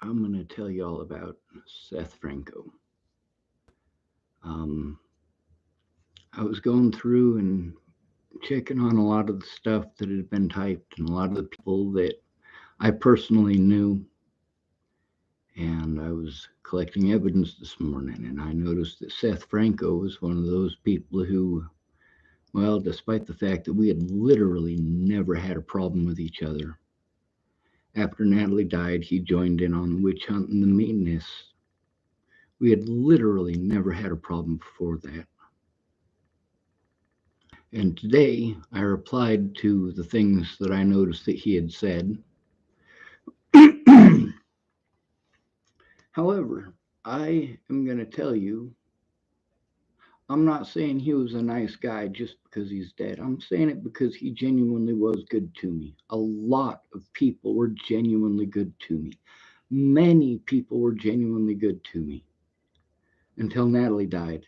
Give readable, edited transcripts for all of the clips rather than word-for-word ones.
I'm going to tell you all about Seth Franco. Um, I was going through and checking on a lot of the stuff that had been typed and a lot of the people that I personally knew. And I was collecting evidence this morning, and I noticed that Seth Franco was one of those people who, well, despite the fact that we had literally never had a problem with each other, after Natalie died, he joined in on the witch hunt and the meanness. We had literally never had a problem before that. And today I replied to the things that I noticed that he had said. However, I am going to tell you, I'm not saying he was a nice guy just because he's dead. I'm saying it because he genuinely was good to me. A lot of people were genuinely good to me. Many people were genuinely good to me until Natalie died.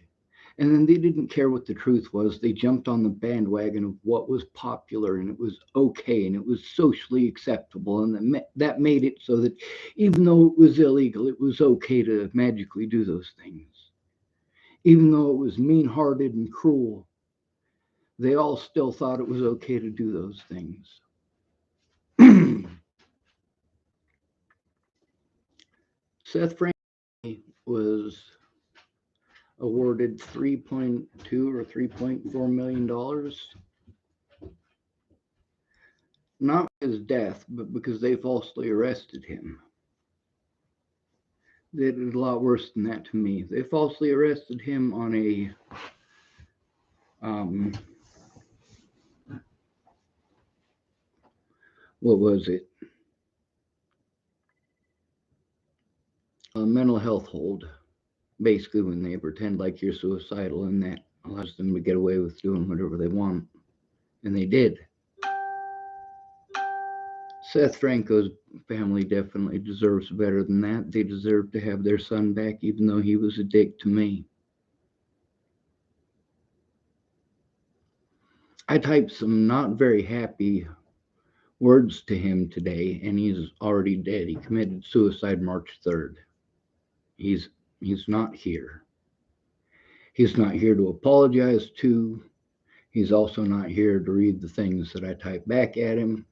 And then they didn't care what the truth was. They jumped on the bandwagon of what was popular and it was okay and it was socially acceptable. And that made it so that even though it was illegal, it was okay to magically do those things. Even though it was mean hearted and cruel, they all still thought it was okay to do those things. Seth Frank was awarded $3.2 or $3.4 million, not his death, but because they falsely arrested him. They did a lot worse than that to me. They falsely arrested him on um, what was it? A mental health hold. Basically, when they pretend like you're suicidal, and that allows them to get away with doing whatever they want. And they did. Seth Franco's family definitely deserves better than that. They deserve to have their son back, even though he was a dick to me. I typed some not very happy words to him today, and he's already dead. He committed suicide March 3rd. He's not here. He's not here to apologize to. He's also not here to read the things that I type back at him.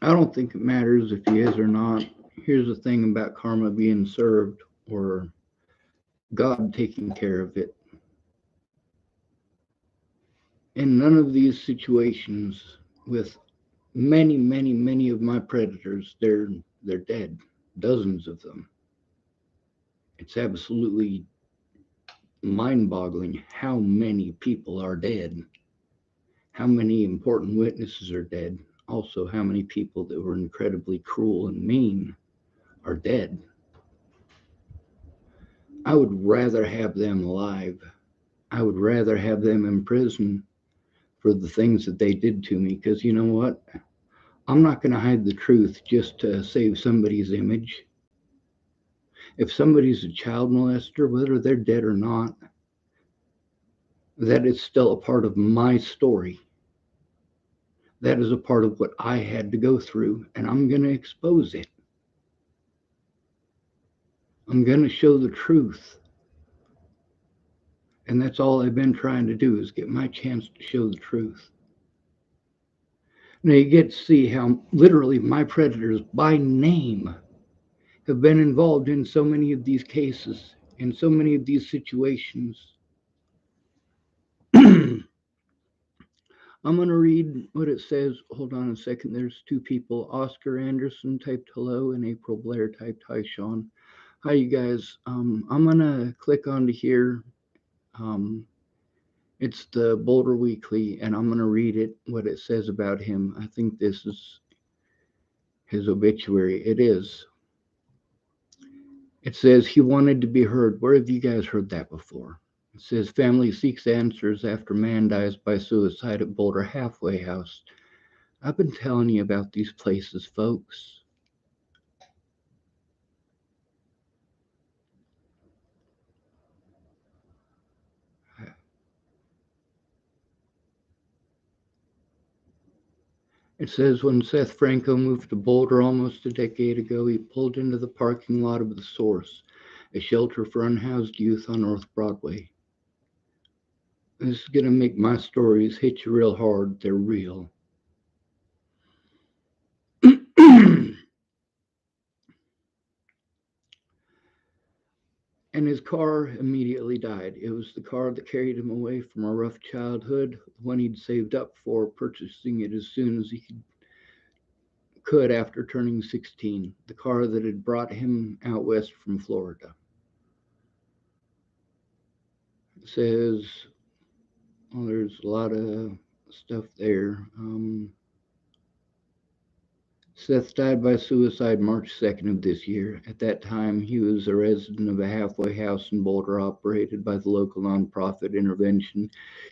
I don't think it matters if he is or not. Here's the thing about karma being served or God taking care of it. In none of these situations with many of my predators, they're dead. Dozens of them. It's absolutely mind-boggling how many people are dead. How many important witnesses are dead. Also, how many people that were incredibly cruel and mean are dead. I would rather have them alive. I would rather have them in prison for the things that they did to me, because you know what? I'm not going to hide the truth just to save somebody's image. If somebody's a child molester, whether they're dead or not, that is still a part of my story. That is a part of what I had to go through, and I'm going to expose it. I'm going to show the truth. And that's all I've been trying to do is get my chance to show the truth. Now you get to see how literally my predators by name have been involved in so many of these cases, in so many of these situations. I'm going to read what it says. Hold on a second. There's two people. Oscar Anderson typed hello, and April Blair typed hi, Sean. Hi, you guys. I'm going to click onto here. Um, it's the Boulder Weekly, and I'm going to read it, what it says about him. I think this is his obituary. It is. It says he wanted to be heard. Where have you guys heard that before? It says family seeks answers after man dies by suicide at Boulder Halfway House. I've been telling you about these places, folks. It says when Seth Franco moved to Boulder almost a decade ago, he pulled into the parking lot of The Source, a shelter for unhoused youth on North Broadway. This is going to make my stories hit you real hard. They're real. And his car immediately died. It was the car that carried him away from a rough childhood, one he'd saved up for, purchasing it as soon as he could after turning 16, the car that had brought him out west from Florida. It says, well, there's a lot of stuff there. Seth died by suicide March 2nd of this year. At that time, he was a resident of a halfway house in Boulder operated by the local nonprofit Intervention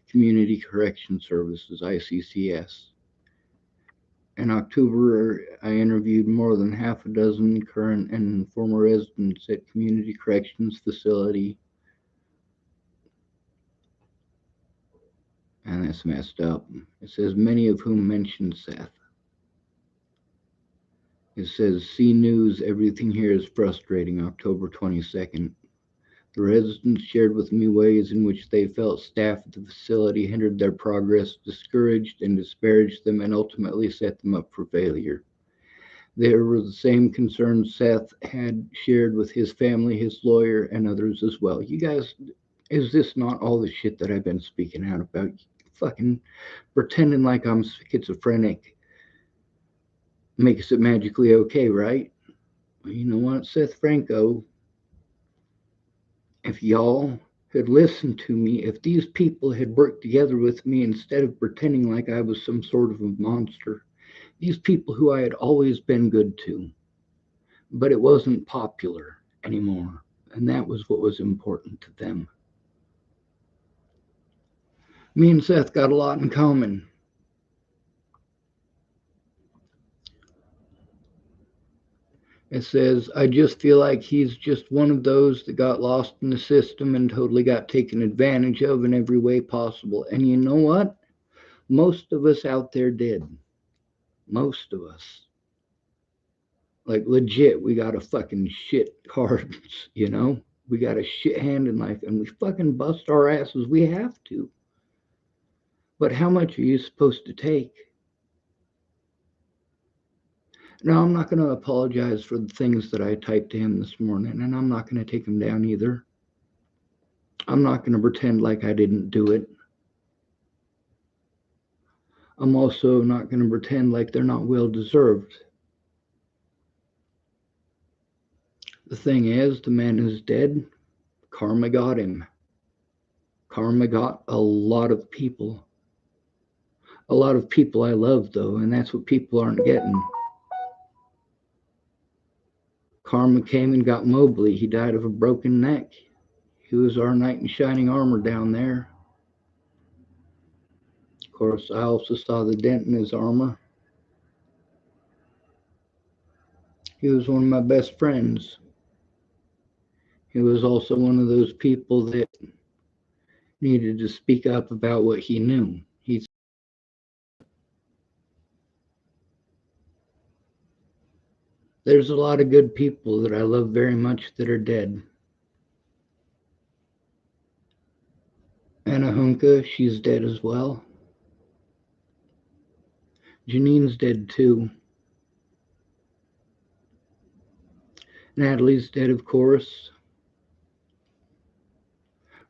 Community Correction Services, ICCS. In October, I interviewed more than half a dozen current and former residents at Community Corrections Facility, and that's messed up. It says many of whom mentioned Seth. It says, see news, everything here is frustrating, October 22nd. The residents shared with me ways in which they felt staff at the facility hindered their progress, discouraged and disparaged them, and ultimately set them up for failure. There were the same concerns Seth had shared with his family, his lawyer, and others as well. You guys, is this not all the shit that I've been speaking out about? Fucking pretending like I'm schizophrenic makes it magically okay, right? Well, you know what, Seth Franco, if y'all had listened to me, if these people had worked together with me instead of pretending like I was some sort of a monster, these people who I had always been good to, but it wasn't popular anymore, and that was what was important to them. Me and Seth got a lot in common. It says, I just feel like he's just one of those that got lost in the system and totally got taken advantage of in every way possible. And you know what? Most of us out there did. Most of us. Like legit, we got a fucking shit cards, you know? We got a shit hand in life and we fucking bust our asses. We have to. But how much are you supposed to take? Now, I'm not going to apologize for the things that I typed to him this morning, and I'm not going to take him down either. I'm not going to pretend like I didn't do it. I'm also not going to pretend like they're not well deserved. The thing is, the man is dead. Karma got him. Karma got a lot of people. A lot of people I love, though, and that's what people aren't getting. Karma came and got Mobley. He died of a broken neck. He was our knight in shining armor down there. Of course, I also saw the dent in his armor. He was one of my best friends. He was also one of those people that needed to speak up about what he knew. There's a lot of good people that I love very much that are dead. Anna Hunka, she's dead as well. Janine's dead too. Natalie's dead, of course.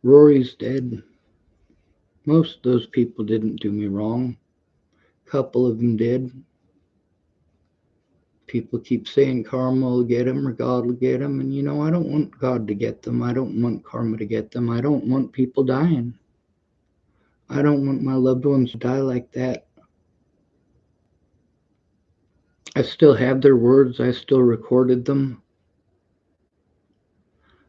Rory's dead. Most of those people didn't do me wrong. A couple of them did. People keep saying karma will get them or God will get them. And you know, I don't want God to get them. I don't want karma to get them. I don't want people dying. I don't want my loved ones to die like that. I still have their words. I still recorded them.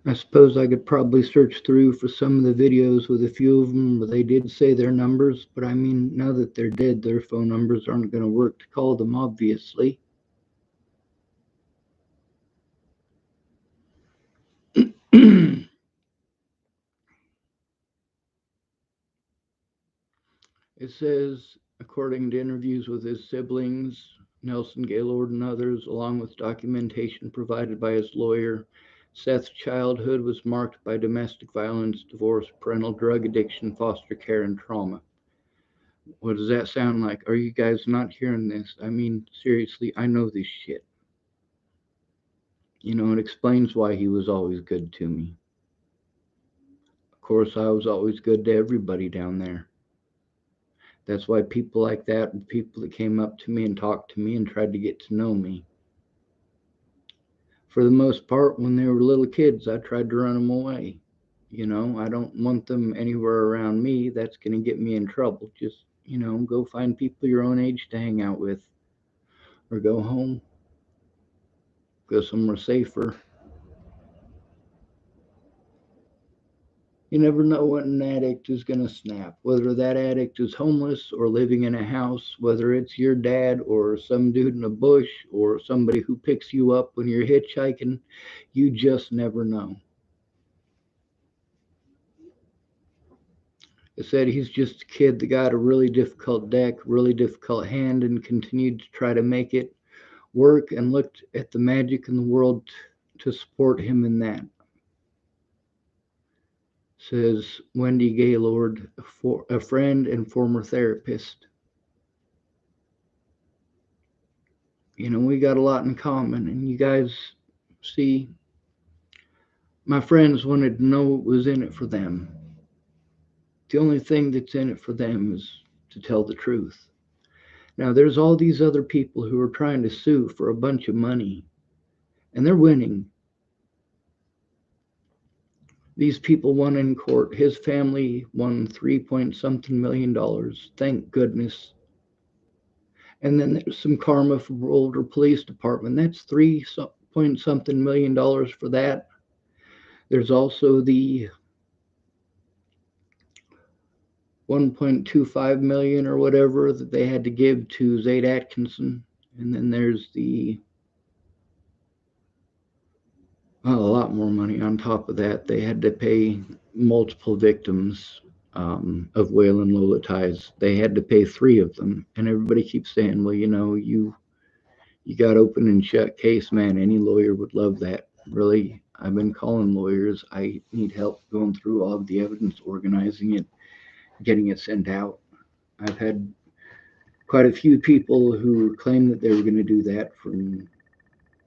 I suppose I could probably search through for some of the videos with a few of them where they did say their numbers, but I mean, now that they're dead, their phone numbers aren't going to work to call them, obviously. It says, According to interviews with his siblings, Nelson Gaylord and others, along with documentation provided by his lawyer, Seth's childhood was marked by domestic violence, divorce, parental drug addiction, foster care, and trauma. What does that sound like? Are you guys not hearing this? I mean, seriously, I know this shit. It explains why he was always good to me. Of course, I was always good to everybody down there. That's why people like that, people that came up to me and talked to me and tried to get to know me. For the most part, when they were little kids, I tried to run them away. I don't want them anywhere around me. That's going to get me in trouble. Just, go find people your own age to hang out with or go home, go somewhere safer. You never know when an addict is going to snap, whether that addict is homeless or living in a house, whether it's your dad or some dude in a bush or somebody who picks you up when you're hitchhiking. You just never know. It said he's just a kid that got a really difficult deck, really difficult hand, and continued to try to make it work and looked at the magic in the world to support him in that. Says Wendy Gaylord, a friend and former therapist. We got a lot in common, and you guys see, my friends wanted to know what was in it for them. The only thing that's in it for them is to tell the truth. Now, there's all these other people who are trying to sue for a bunch of money, and they're winning. These people won in court. His family won 3 point something million dollars. Thank goodness. And then there's some karma from Boulder Police Department. That's 3 point something million dollars for that. There's also the 1.25 million or whatever that they had to give to Zaid Atkinson. And then there's a lot more money on top of that. They had to pay multiple victims of Waylon Lola ties. They had to pay 3 of them. And everybody keeps saying, well, you got open and shut case, man. Any lawyer would love that. Really, I've been calling lawyers. I need help going through all of the evidence, organizing it, getting it sent out. I've had quite a few people who claim that they were going to do that from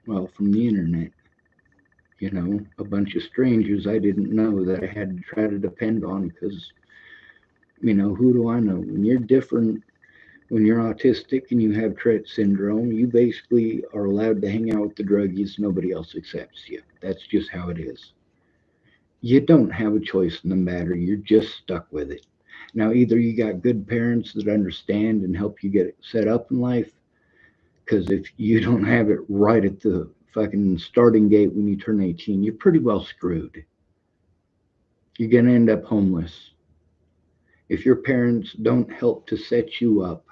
the internet. A bunch of strangers I didn't know that I had to try to depend on because, who do I know? When you're different, when you're autistic and you have Tourette syndrome, you basically are allowed to hang out with the druggies. Nobody else accepts you. That's just how it is. You don't have a choice in the matter. You're just stuck with it. Now, either you got good parents that understand and help you get it set up in life, because if you don't have it right at the fucking starting gate when you turn 18, you're pretty well screwed. You're going to end up homeless. If your parents don't help to set you up,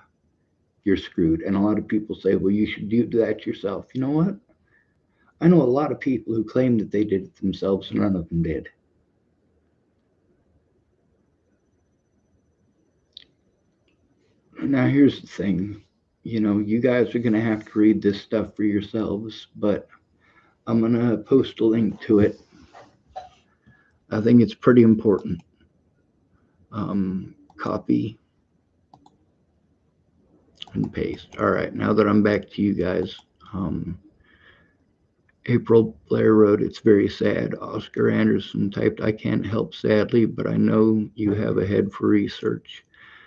you're screwed. And a lot of people say, well, you should do that yourself. You know what? I know a lot of people who claim that they did it themselves, and none of them did. Now, here's the thing. You guys are going to have to read this stuff for yourselves, but I'm going to post a link to it. I think it's pretty important. Copy and paste. All right, now that I'm back to you guys, April Blair wrote, it's very sad. Oscar Anderson typed, I can't help sadly, but I know you have a head for research.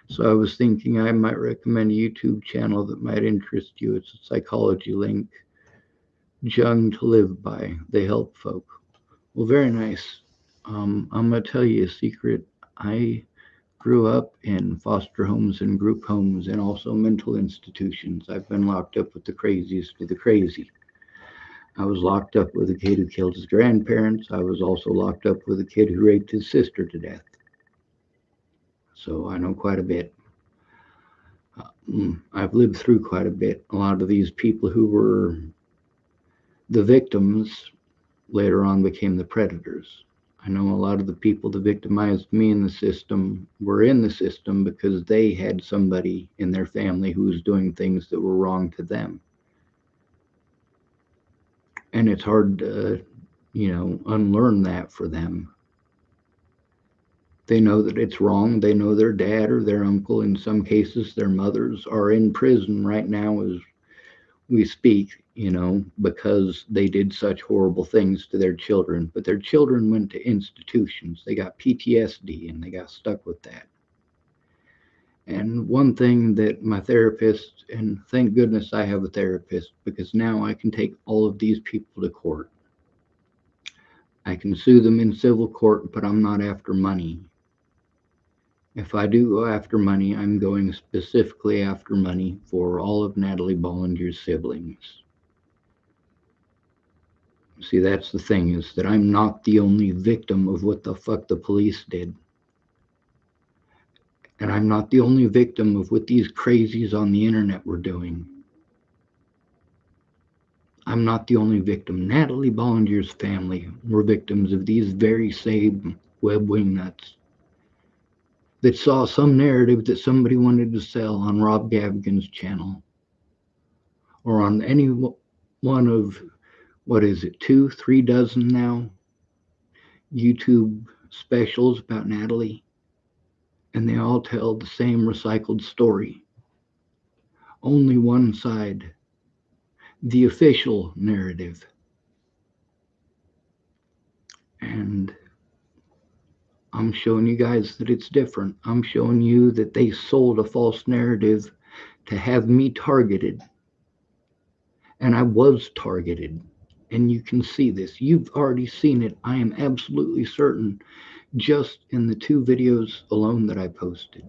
So I was thinking I might recommend a YouTube channel that might interest you. It's a psychology link, Jung to Live By. They help folk. Well, very nice. I'm going to tell you a secret. I grew up in foster homes and group homes and also mental institutions. I've been locked up with the craziest of the crazy. I was locked up with a kid who killed his grandparents. I was also locked up with a kid who raped his sister to death. So I know quite a bit. I've lived through quite a bit. A lot of these people who were the victims later on became the predators. I know a lot of the people that victimized me in the system were in the system because they had somebody in their family who was doing things that were wrong to them. And it's hard to, unlearn that for them. They know that it's wrong. They know their dad or their uncle, in some cases, their mothers, are in prison right now as we speak, because they did such horrible things to their children. But their children went to institutions. They got PTSD and they got stuck with that. And one thing that my therapist, and thank goodness I have a therapist, because now I can take all of these people to court. I can sue them in civil court, but I'm not after money. If I do go after money, I'm going specifically after money for all of Natalie Bollinger's siblings. See, that's the thing, is that I'm not the only victim of what the fuck the police did. And I'm not the only victim of what these crazies on the internet were doing. I'm not the only victim. Natalie Bollinger's family were victims of these very same web wingnuts that saw some narrative that somebody wanted to sell on Rob Gavigan's channel or on any one of, what is it, 2, 3 dozen now YouTube specials about Natalie, and they all tell the same recycled story. Only one side, the official narrative. And I'm showing you guys that it's different. I'm showing you that they sold a false narrative to have me targeted. And I was targeted. And you can see this. You've already seen it. I am absolutely certain, just in the 2 videos alone that I posted.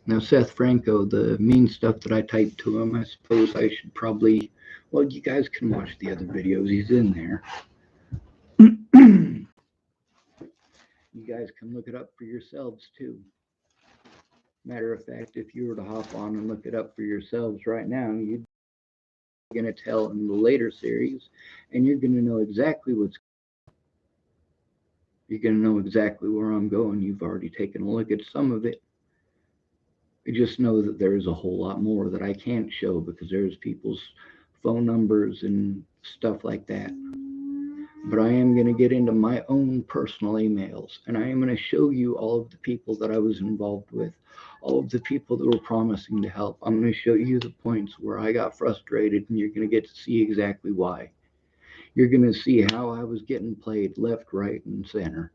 Now, Seth Franco, the mean stuff that I typed to him, I suppose I should probably, well, you guys can watch the other videos. He's in there. You guys can look it up for yourselves, too. Matter of fact, if you were to hop on and look it up for yourselves right now, you're going to tell in the later series, and you're going to know exactly you're going to know exactly where I'm going. You've already taken a look at some of it. I just know that there's a whole lot more that I can't show because there's people's phone numbers and stuff like that. But I am going to get into my own personal emails, and I am going to show you all of the people that I was involved with, all of the people that were promising to help. I'm going to show you the points where I got frustrated, and you're going to get to see exactly why. You're going to see how I was getting played left, right, and center.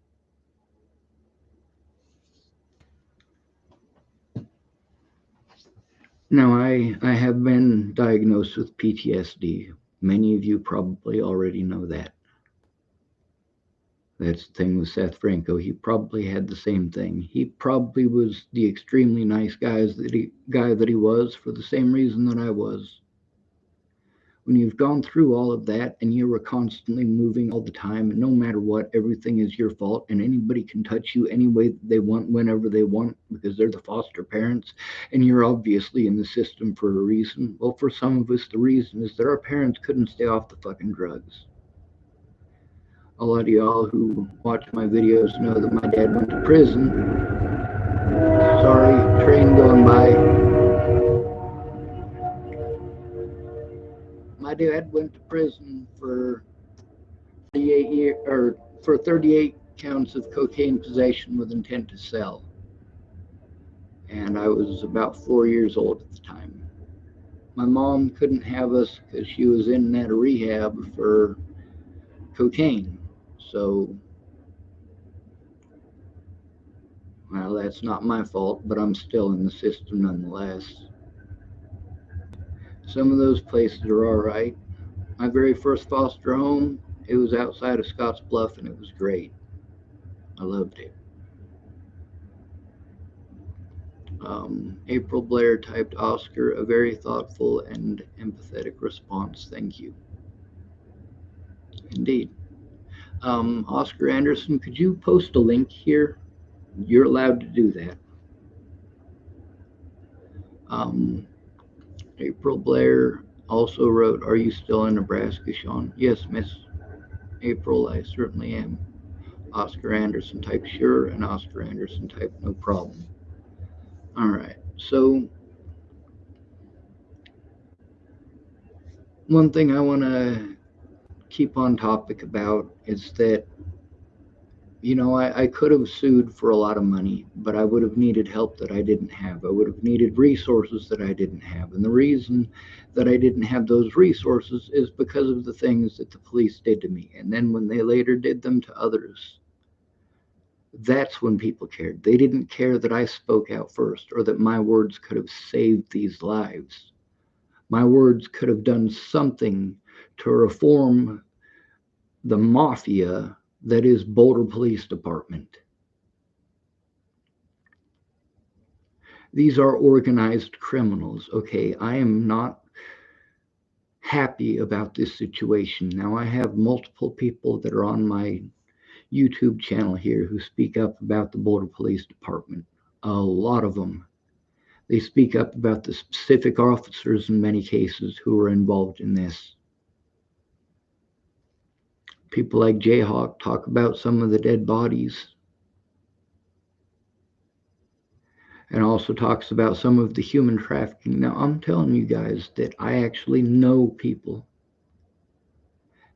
Now, I have been diagnosed with PTSD. Many of you probably already know that. That's the thing with Seth Franco. He probably had the same thing. He probably was the extremely nice guy that he was for the same reason that I was. When you've gone through all of that and you were constantly moving all the time, and no matter what, everything is your fault, and anybody can touch you any way they want, whenever they want, because they're the foster parents, and you're obviously in the system for a reason. Well, for some of us, the reason is that our parents couldn't stay off the fucking drugs. A lot of y'all who watch my videos know that my dad went to prison. Sorry, train going by. My dad went to prison for 38 counts of cocaine possession with intent to sell. And I was about 4 years old at the time. My mom couldn't have us because she was in and out of rehab for cocaine. So, well, that's not my fault, but I'm still in the system nonetheless. Some of those places are all right. My very first foster home, it was outside of Scottsbluff, and it was great. I loved it. April Blair typed, Oscar, a very thoughtful and empathetic response. Thank you. Indeed. Oscar Anderson, could you post a link here? You're allowed to do that. April Blair also wrote, are you still in Nebraska, Sean? Yes, miss. April, I certainly am. Oscar Anderson type, sure, and Oscar Anderson type, no problem. All right. So, one thing I want to keep on topic about is that, I could have sued for a lot of money, but I would have needed help that I didn't have. I would have needed resources that I didn't have. And the reason that I didn't have those resources is because of the things that the police did to me. And then when they later did them to others, that's when people cared. They didn't care that I spoke out first or that my words could have saved these lives. My words could have done something to reform the mafia that is Boulder Police Department. These are organized criminals. Okay, I am not happy about this situation. Now, I have multiple people that are on my YouTube channel here who speak up about the Boulder Police Department. A lot of them. They speak up about the specific officers in many cases who are involved in this. People like Jayhawk talk about some of the dead bodies and also talks about some of the human trafficking. Now, I'm telling you guys that I actually know people,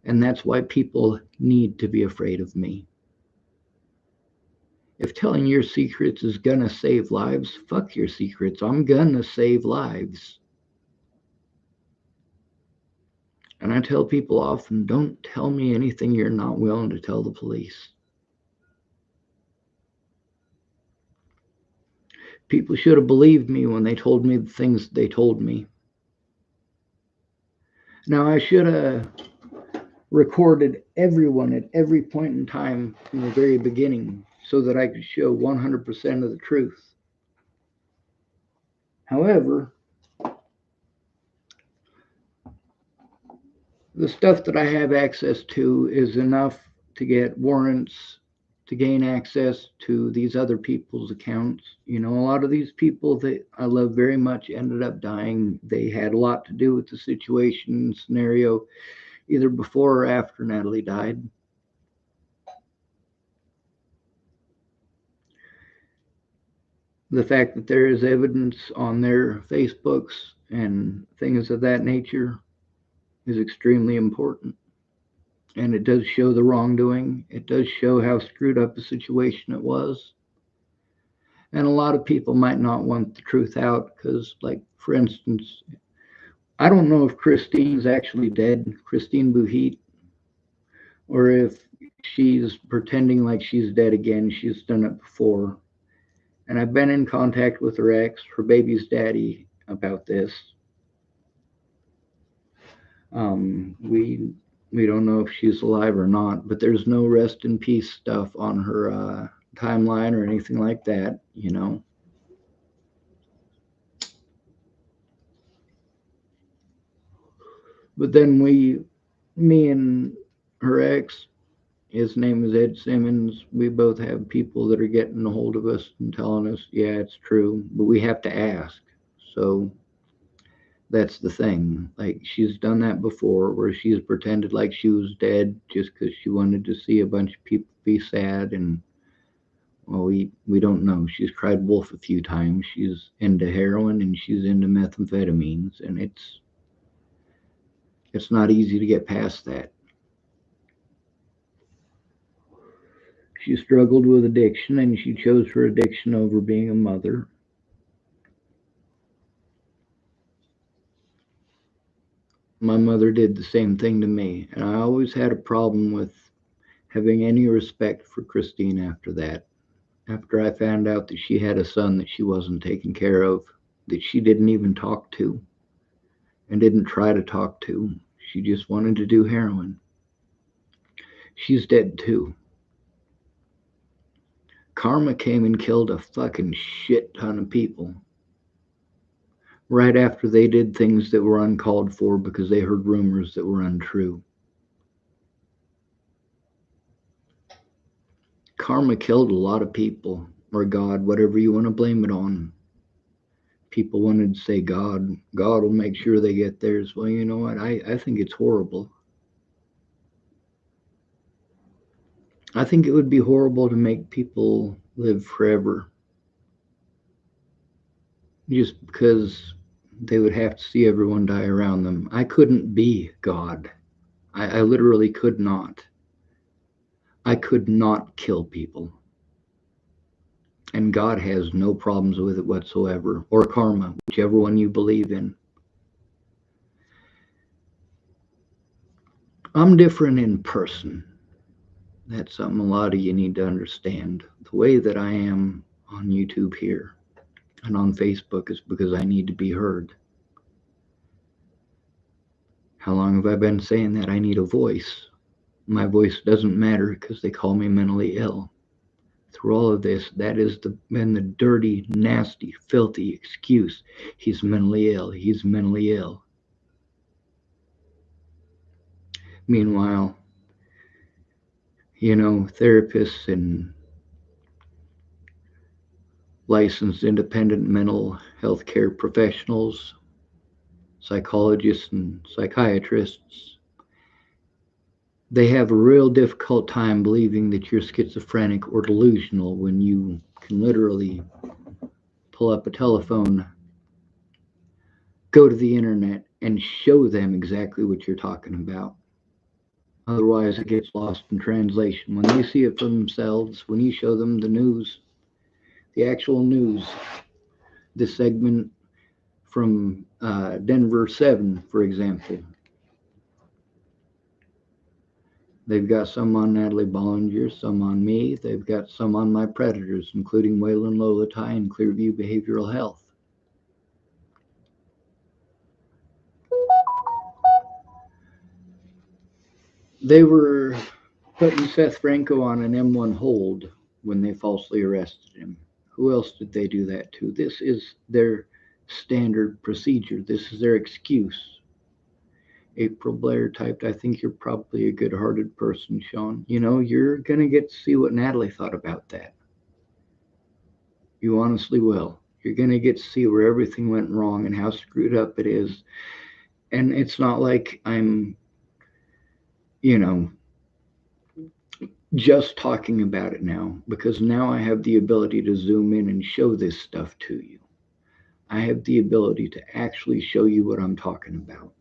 and that's why people need to be afraid of me. If telling your secrets is gonna save lives, fuck your secrets. I'm gonna save lives. And I tell people often, don't tell me anything you're not willing to tell the police. People should have believed me when they told me the things they told me. Now, I should have recorded everyone at every point in time from the very beginning so that I could show 100% of the truth. However, the stuff that I have access to is enough to get warrants to gain access to these other people's accounts. A lot of these people that I love very much ended up dying. They had a lot to do with the situation scenario, either before or after Natalie died. The fact that there is evidence on their Facebooks and things of that nature is extremely important. And it does show the wrongdoing. It does show how screwed up a situation it was. And a lot of people might not want the truth out because, like, for instance, I don't know if Christine's actually dead, Christine Buhit, or if she's pretending like she's dead again. She's done it before. And I've been in contact with her ex, her baby's daddy, about this. We don't know if she's alive or not, but there's no rest in peace stuff on her timeline or anything like that. But then me and her ex, his name is Ed Simmons. We both have people that are getting a hold of us and telling us, yeah, it's true, but we have to ask. So that's the thing. Like, she's done that before where she's pretended like she was dead just because she wanted to see a bunch of people be sad. And, well, we don't know. She's cried wolf a few times. She's into heroin and she's into methamphetamines, and it's not easy to get past that. She struggled with addiction and she chose her addiction over being a mother. My mother did the same thing to me, and I always had a problem with having any respect for Christine after that. After I found out that she had a son that she wasn't taking care of, that she didn't even talk to and didn't try to talk to, she just wanted to do heroin. She's dead too. Karma came and killed a fucking shit ton of people right after they did things that were uncalled for because they heard rumors that were untrue. Karma killed a lot of people, or God, whatever you want to blame it on. People wanted to say God will make sure they get theirs. Well, you know what? I think it's horrible. I think it would be horrible to make people live forever just because they would have to see everyone die around them. I couldn't be God. I literally could not. I could not kill people. And God has no problems with it whatsoever, or karma, whichever one you believe in. I'm different in person. That's something a lot of you need to understand. The way that I am on YouTube here and on Facebook is because I need to be heard. How long have I been saying that I need a voice? My voice doesn't matter because they call me mentally ill. Through all of this, that has been the dirty, nasty, filthy excuse. He's mentally ill. He's mentally ill. Meanwhile, therapists and licensed independent mental health care professionals, psychologists and psychiatrists, they have a real difficult time believing that you're schizophrenic or delusional when you can literally pull up a telephone, go to the internet, and show them exactly what you're talking about. Otherwise, it gets lost in translation. When they see it for themselves, when you show them the news, the actual news, this segment from Denver 7, for example, they've got some on Natalie Bollinger, some on me. They've got some on my predators, including Waylon Lolatai and Clearview Behavioral Health. They were putting Seth Franco on an M1 hold when they falsely arrested him. Who else did they do that to? This is their standard procedure. This is their excuse. April Blair typed, I think you're probably a good hearted person, Sean. You're going to get to see what Natalie thought about that. You honestly will. You're going to get to see where everything went wrong and how screwed up it is. And it's not like I'm, you know, just talking about it now, because now I have the ability to zoom in and show this stuff to you. I have the ability to actually show you what I'm talking about.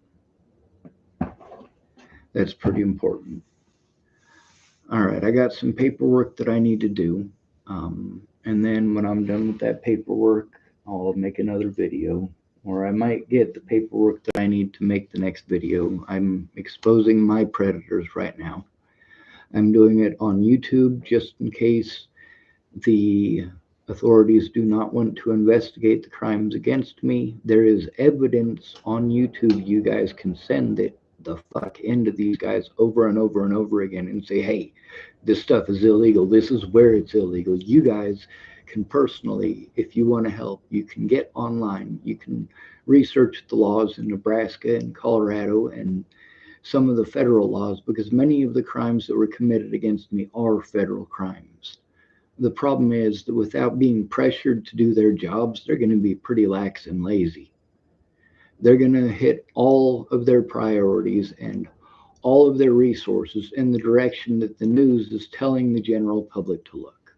That's pretty important. All right, I got some paperwork that I need to do. And then when I'm done with that paperwork, I'll make another video, or I might get the paperwork that I need to make the next video. I'm exposing my predators right now. I'm doing it on YouTube just in case the authorities do not want to investigate the crimes against me. There is evidence on YouTube. You guys can send it the fuck into these guys over and over and over again and say, hey, this stuff is illegal. This is where it's illegal. You guys can personally, if you want to help, you can get online. You can research the laws in Nebraska and Colorado and some of the federal laws, because many of the crimes that were committed against me are federal crimes. The problem is that without being pressured to do their jobs, they're going to be pretty lax and lazy. They're going to hit all of their priorities and all of their resources in the direction that the news is telling the general public to look.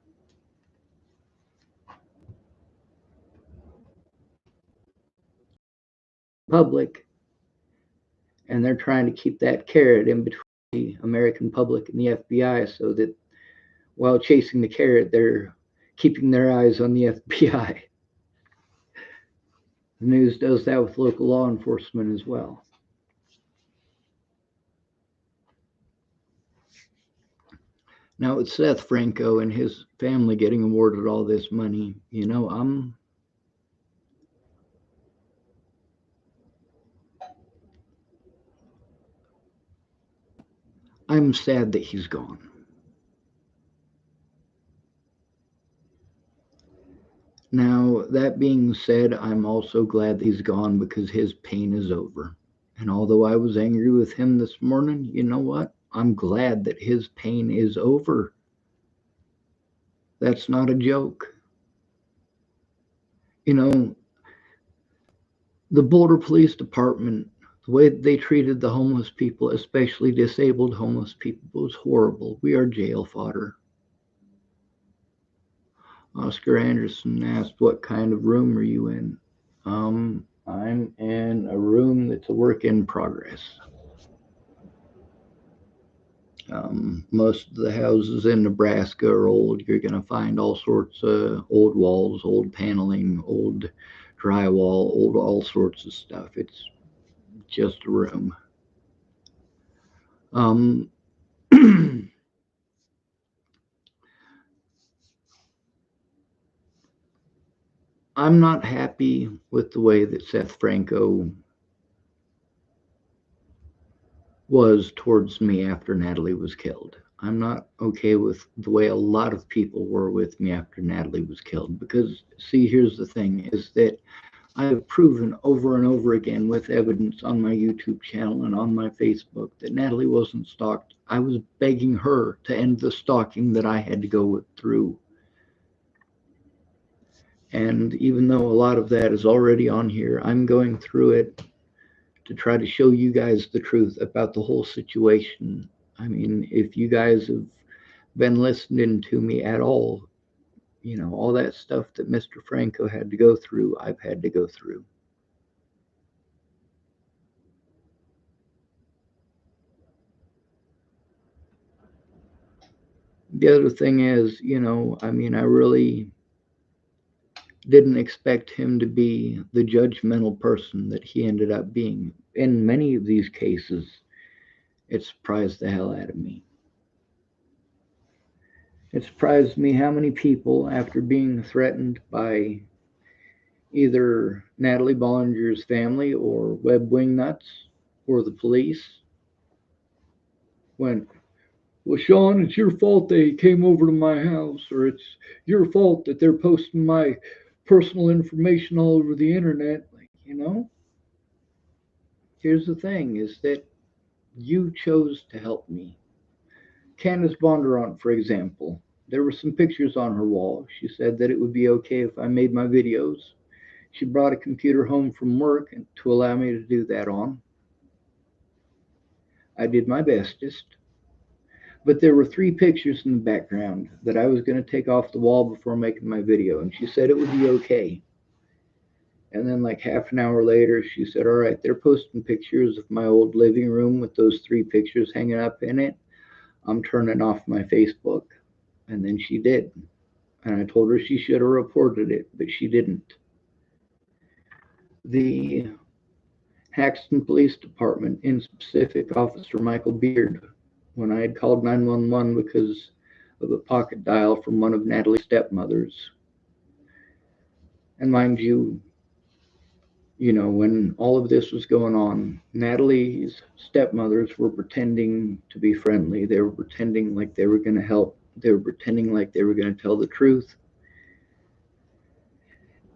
Public, and they're trying to keep that carrot in between the American public and the FBI so that while chasing the carrot, they're keeping their eyes on the FBI. The news does that with local law enforcement as well. Now, with Seth Franco and his family getting awarded all this money, I'm sad that he's gone. Now, that being said, I'm also glad that he's gone because his pain is over. And although I was angry with him this morning, you know what? I'm glad that his pain is over. That's not a joke. You know, the Boulder Police Department The way they treated the homeless people, especially disabled homeless people, was horrible. We are jail fodder. Oscar Anderson asked, "What kind of room are you in?" I'm in a room that's a work in progress. Most of the houses in Nebraska are old. You're going to find all sorts of old walls, old paneling, old drywall, old all sorts of stuff. It's just a room. Um, I'm not happy with the way that Seth Franco was towards me after Natalie was killed. I'm not okay with the way a lot of people were with me after Natalie was killed because, see, here's the thing is that I have proven over and over again with evidence on my YouTube channel and on my Facebook that Natalie wasn't stalked. I was begging her to end the stalking that I had to go through. And even though a lot of that is already on here, I'm going through it to try to show you guys the truth about the whole situation. I mean, if you guys have been listening to me at all, you know, all that stuff that Mr. Franco had to go through, I've had to go through. The other thing is, you know, I mean, I really didn't expect him to be the judgmental person that he ended up being. In many of these cases, it surprised the hell out of me. It surprised me how many people, after being threatened by either Natalie Bollinger's family or Webb Wingnuts or the police, went, "Well, Sean, it's your fault they came over to my house, or it's your fault that they're posting my personal information all over the internet." Like, you know, here's the thing is that you chose to help me. Candace Bondurant, for example, there were some pictures on her wall. She said that it would be okay if I made my videos. She brought a computer home from work to allow me to do that on. I did my bestest. But there were three pictures in the background that I was going to take off the wall before making my video, and she said it would be okay. And then, like half an hour later, she said, "All right, they're posting pictures of my old living room with those three pictures hanging up in it. I'm turning off my Facebook." And then she did. And I told her she should have reported it, but she didn't. The Haxton Police Department, in specific, Officer Michael Beard, when I had called 911 because of a pocket dial from one of Natalie's stepmothers. And mind you, when all of this was going on, Natalie's stepmothers were pretending to be friendly. They were pretending like they were going to help. They were pretending like they were going to tell the truth.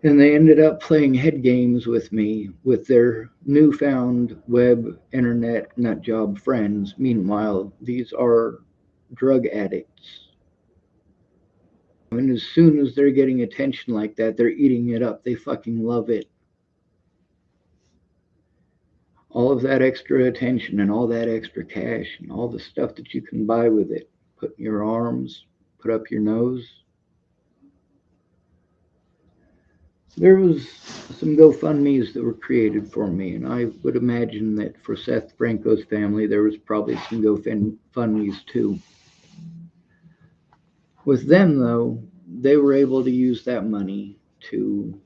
And they ended up playing head games with me with their newfound web internet nutjob friends. Meanwhile, these are drug addicts. And as soon as they're getting attention like that, they're eating it up. They fucking love it. All of that extra attention and all that extra cash and all the stuff that you can buy with it. Put in your arms, put up your nose. There was some GoFundMe's that were created for me, and I would imagine that for Seth Franco's family, there was probably some GoFundMe's too. With them, though, they were able to use that money to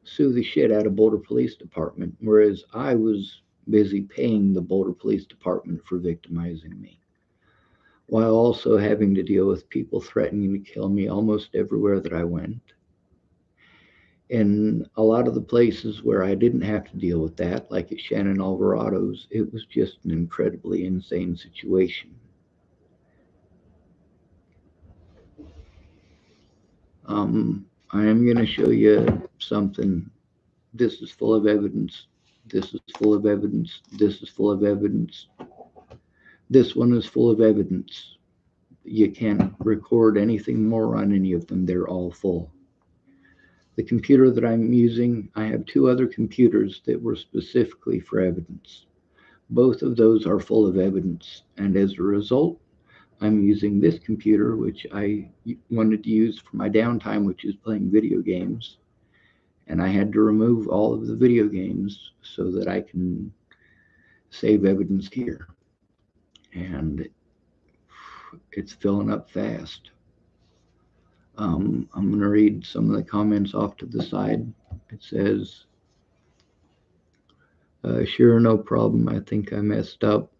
sue the shit out of Boulder Police Department, whereas I was busy paying the Boulder Police Department for victimizing me, while also having to deal with people threatening to kill me almost everywhere that I went. In a lot of the places where I didn't have to deal with that, like at Shannon Alvarado's, it was just an incredibly insane situation. I am going to show you something. This is full of evidence. This is full of evidence. This is full of evidence. This one is full of evidence. You can't record anything more on any of them. They're all full. The computer that I'm using, I have two other computers that were specifically for evidence. Both of those are full of evidence, and as a result, I'm using this computer, which I wanted to use for my downtime, which is playing video games. And I had to remove all of the video games so that I can save evidence here. And it's filling up fast. I'm going to read some of the comments off to the side. It says, sure, no problem. I think I messed up.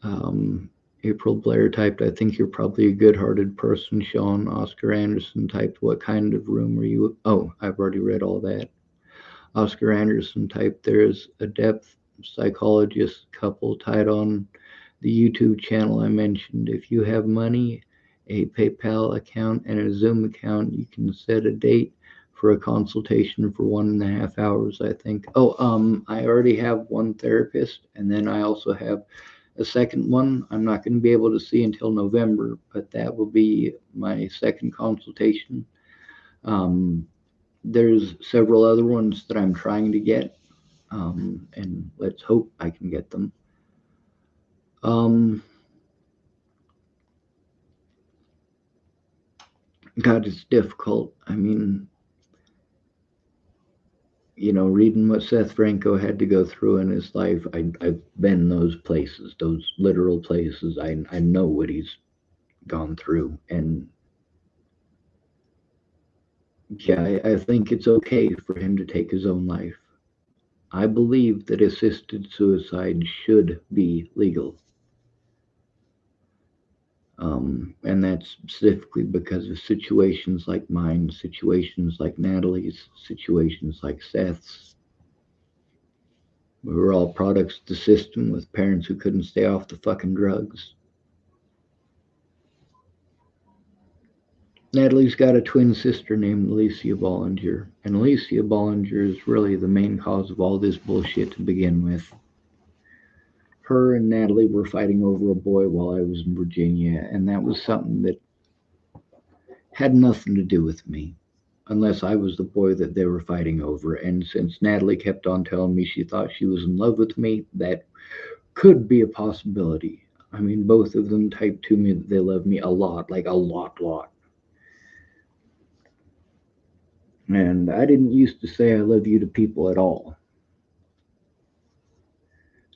Um, April Blair typed, I think you're probably a good hearted person. Sean Oscar Anderson typed, what kind of room are you? Oh, I've already read all that. Oscar Anderson typed, there's a depth psychologist couple tied on the YouTube channel I mentioned. If you have money, a PayPal account, and a Zoom account, you can set a date for a consultation for 1.5 hours, I think. I already have one therapist, and then I also have a second one I'm not going to be able to see until November, but that will be my second consultation. Um, there's several other ones that I'm trying to get, and let's hope I can get them. Um, God, it's difficult. I mean, reading what Seth Franco had to go through in his life, I've been those places, those literal places. I know what he's gone through. And yeah, I think it's okay for him to take his own life. I believe that assisted suicide should be legal. And that's specifically because of situations like mine, situations like Natalie's, situations like Seth's. We were all products of the system with parents who couldn't stay off the fucking drugs. Natalie's got a twin sister named Alicia Bollinger, and Alicia Bollinger is really the main cause of all this bullshit to begin with. Her and Natalie were fighting over a boy while I was in Virginia, and that was something that had nothing to do with me, unless I was the boy that they were fighting over. And since Natalie kept on telling me she thought she was in love with me, that could be a possibility. I mean, both of them typed to me that they love me a lot, like a lot. And I didn't used to say I love you to people at all.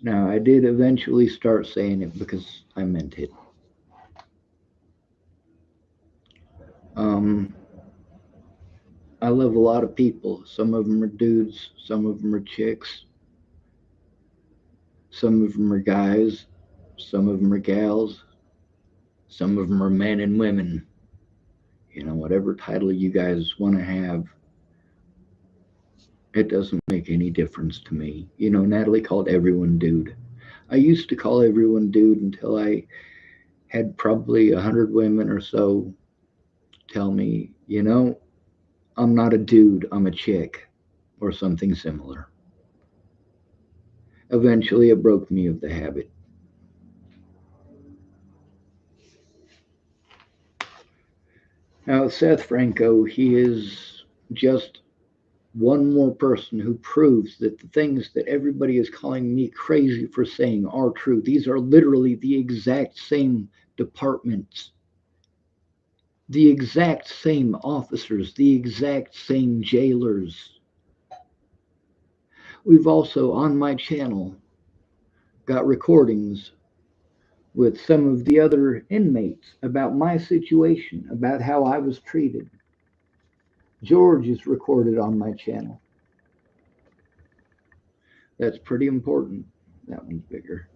Now, I did eventually start saying it because I meant it. Um, I love a lot of people. Some of them are dudes, some of them are chicks, some of them are guys, some of them are gals, some of them are men and women. Whatever title you guys want to have, it doesn't make any difference to me. Natalie called everyone dude. I used to call everyone dude until I had probably 100 women or so tell me, I'm not a dude, I'm a chick, or something similar. Eventually, it broke me of the habit. Now, Seth Franco, he is just one more person who proves that the things that everybody is calling me crazy for saying are true. These are literally the exact same departments, the exact same officers, the exact same jailers. We've also, on my channel, got recordings with some of the other inmates about my situation, about how I was treated. George is recorded on my channel. That's pretty important. That one's bigger.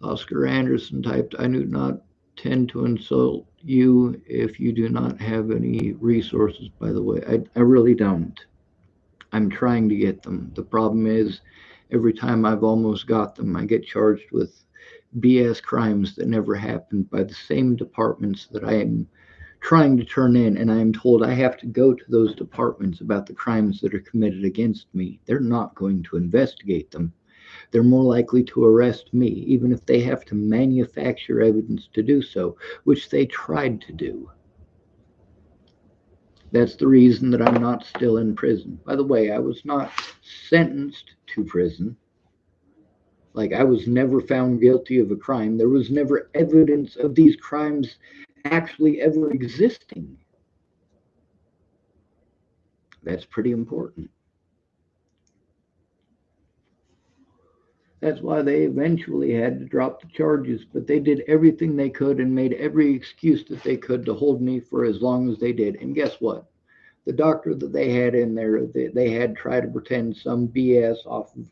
Oscar Anderson typed, I do not tend to insult you if you do not have any resources, by the way. I really don't. I'm trying to get them. The problem is, every time I've almost got them, I get charged with BS crimes that never happened by the same departments that I am trying to turn in, and I am told I have to go to those departments about the crimes that are committed against me. They're not going to investigate them. they're more likely to arrest me, even if they have to manufacture evidence to do so, which they tried to do. That's the reason that I'm not still in prison. By the way, I was not sentenced to prison. Like, I was never found guilty of a crime. There was never evidence of these crimes actually ever existing. That's pretty important. That's why they eventually had to drop the charges, but they did everything they could and made every excuse that they could to hold me for as long as they did. And guess what? The doctor that they had in there, they had tried to pretend some BS off of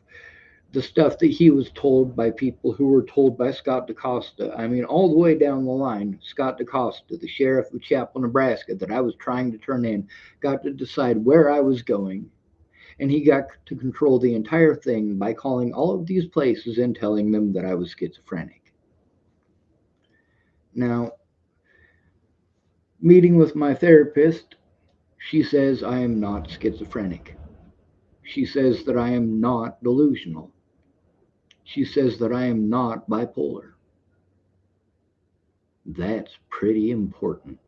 the stuff that he was told by people who were told by Scott DaCosta. I mean, all the way down the line, Scott DaCosta, the sheriff of Chapel, Nebraska, that I was trying to turn in, got to decide where I was going. And he got to control the entire thing by calling all of these places and telling them that I was schizophrenic. Now, meeting with my therapist, she says I am not schizophrenic. She says that I am not delusional. She says that I am not bipolar. That's pretty important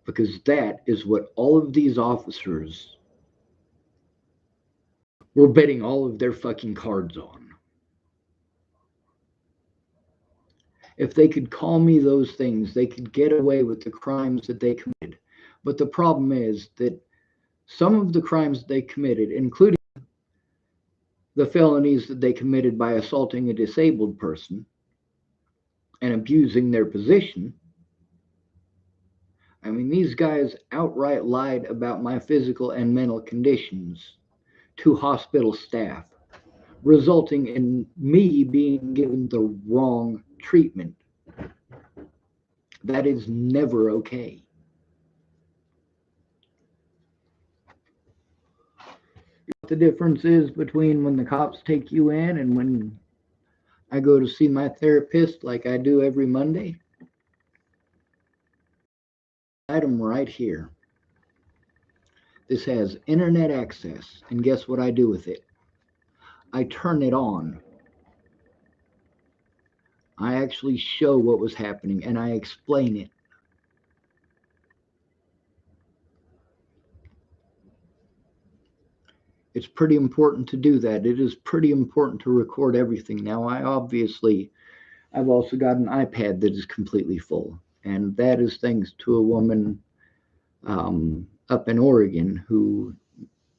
because that is what all of these officers were betting all of their fucking cards on. If they could call me those things, they could get away with the crimes that they committed. But the problem is that some of the crimes they committed, including the felonies that they committed by assaulting a disabled person and abusing their position, I mean, these guys outright lied about my physical and mental conditions to hospital staff, resulting in me being given the wrong treatment. That is never okay. The difference is between when the cops take you in and when I go to see my therapist like I do every Monday. Item right here. This has internet access, and guess what I do with it? I turn it on. I actually show what was happening and I explain it. It's pretty important to do that. It is pretty important to record everything. Now, I've also got an iPad that is completely full, and that is thanks to a woman up in Oregon who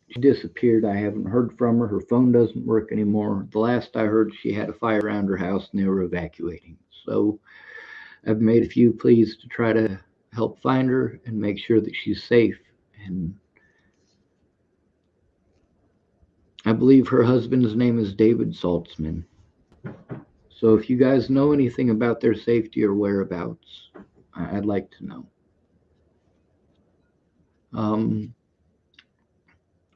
she disappeared. I haven't heard from her. Her phone doesn't work anymore. The last I heard, she had a fire around her house and they were evacuating. So I've made a few pleas to try to help find her and make sure that she's safe. And I believe her husband's name is David Saltzman. So if you guys know anything about their safety or whereabouts, I'd like to know. Um,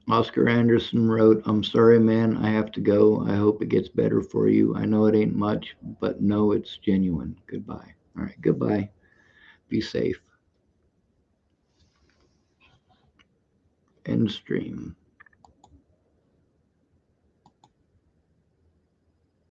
Oscar Anderson wrote, I'm sorry, man, I have to go. I hope it gets better for you. I know it ain't much, but no, it's genuine. Goodbye. All right, goodbye. Be safe. End stream.